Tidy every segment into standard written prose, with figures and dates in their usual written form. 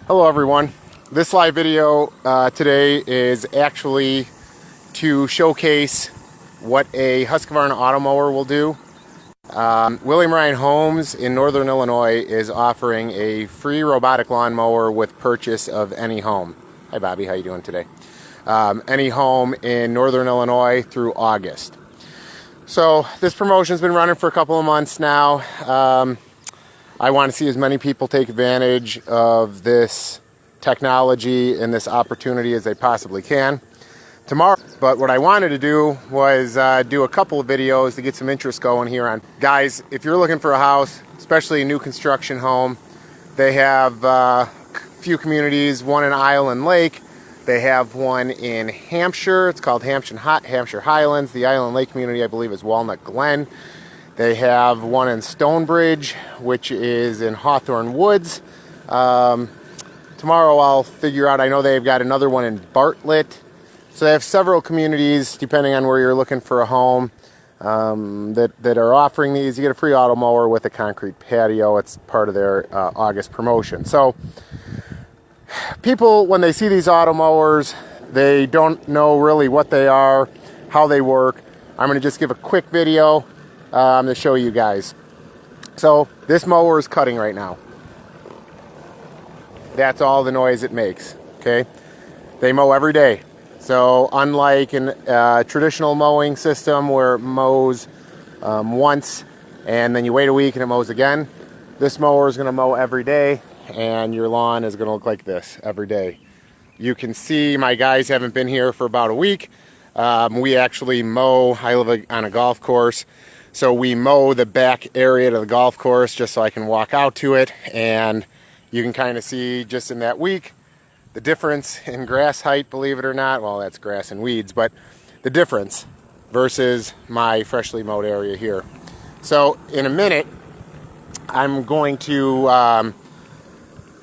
Hello everyone. This live video today is actually to showcase what a Husqvarna Automower will do. William Ryan Homes in Northern Illinois is offering a free robotic lawnmower with purchase of any home. Hi Bobby, how you doing today? Any home in Northern Illinois through August. So this promotion's been running for a couple of months now. I want to see as many people take advantage of this technology and this opportunity as they possibly can tomorrow. But what I wanted to do was do a couple of videos to get some interest going here on. Guys, if you're looking for a house, especially a new construction home, they have a few communities, one in Island Lake. They have one in Hampshire. It's called Hampshire Highlands. The Island Lake community, I believe, is Walnut Glen. They have one in Stonebridge, which is in Hawthorne Woods. Tomorrow I'll figure out, I know they've got another one in Bartlett. So they have several communities, depending on where you're looking for a home, that are offering these. You get a free Automower with a concrete patio. It's part of their August promotion. So people, when they see these Automowers, they don't know really what they are, how they work. I'm going to just give a quick video to show you guys. So this mower is cutting right now. That's all the noise it makes. Okay, they mow every day. So unlike a traditional mowing system where it mows once and then you wait a week and it mows again, this mower is going to mow every day, and your lawn is going to look like this every day. You can see my guys haven't been here for about a week. We actually mow. I live on a golf course, so we mow the back area to the golf course just so I can walk out to it, and you can kind of see just in that week the difference in grass height, believe it or not. Well, that's grass and weeds, but the difference versus my freshly mowed area here. So in a minute, I'm going to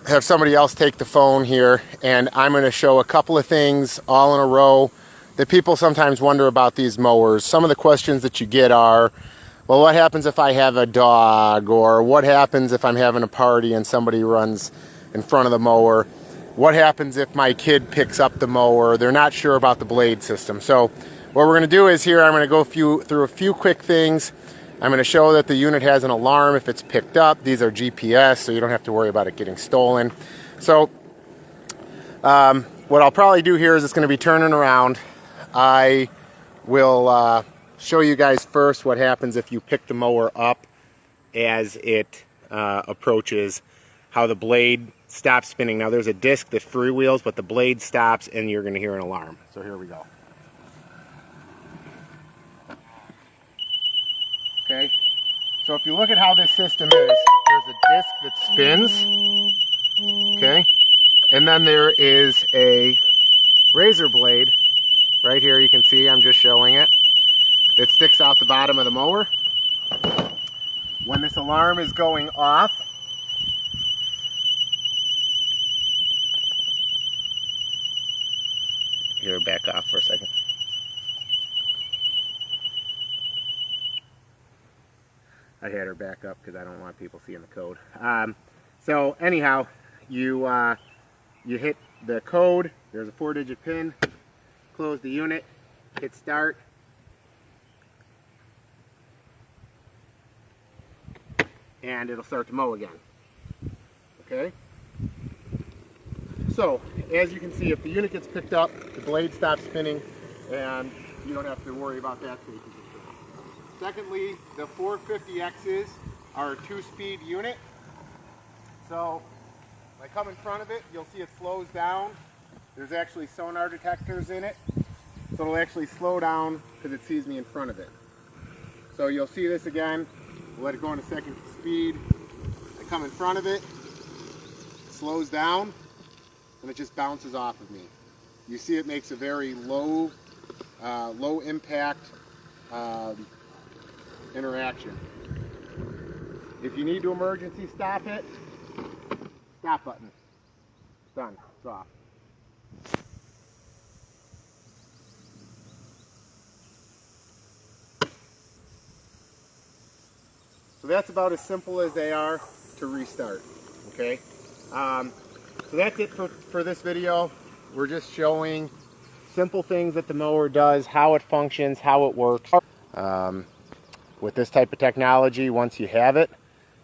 have somebody else take the phone here, and I'm going to show a couple of things all in a row that people sometimes wonder about these mowers. Some of the questions that you get are, well, what happens if I have a dog? Or what happens if I'm having a party and somebody runs in front of the mower? What happens if my kid picks up the mower? They're not sure about the blade system. So what we're going to do is here, I'm going to go through a few quick things. I'm going to show that the unit has an alarm if it's picked up. These are GPS, so you don't have to worry about it getting stolen. So what I'll probably do here is it's going to be turning around. I will show you guys first what happens if you pick the mower up as it approaches, how the blade stops spinning. Now there's a disc that freewheels, but the blade stops and you're going to hear an alarm. So here we go. Okay, so if you look at how this system is, there's a disc that spins, okay, and then there is a razor blade right here. You can see, I'm just showing it, that sticks out the bottom of the mower. When this alarm is going off, here, back off for a second. I had her back up because I don't want people seeing the code. So anyhow, you hit the code. There's a 4-digit pin. Close the unit. Hit start. And it'll start to mow again. Okay? So, as you can see, if the unit gets picked up, the blade stops spinning, and you don't have to worry about that safety concern. Secondly, the 450Xs are a 2-speed unit. So, if I come in front of it, you'll see it slows down. There's actually sonar detectors in it, so it'll actually slow down because it sees me in front of it. So you'll see this again. We'll let it go into second speed. I come in front of it, slows down, and it just bounces off of me. You see it makes a very low impact interaction. If you need to emergency stop it, stop button. Done. It's off. So that's about as simple as they are to restart. Okay. So that's it for this video. We're just showing simple things that the mower does, how it functions, how it works. With this type of technology, once you have it,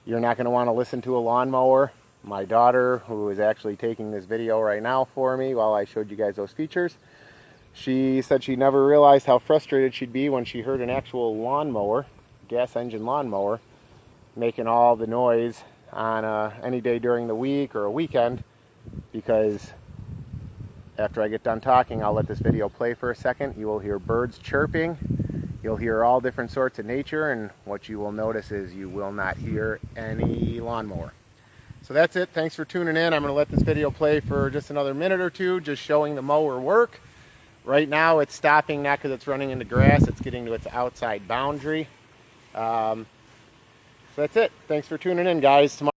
you're not going to want to listen to a lawnmower. My daughter, who is actually taking this video right now for me while I showed you guys those features, she said she never realized how frustrated she'd be when she heard an actual lawnmower, gas engine lawnmower, making all the noise on any day during the week or a weekend, because after I get done talking, I'll let this video play for a second. You will hear birds chirping. You'll hear all different sorts of nature, and what you will notice is you will not hear any lawnmower. So that's it. Thanks for tuning in. I'm going to let this video play for just another minute or two, just showing the mower work. Right now it's stopping, not because it's running into grass, it's getting to its outside boundary. So that's it. Thanks for tuning in, guys. Tomorrow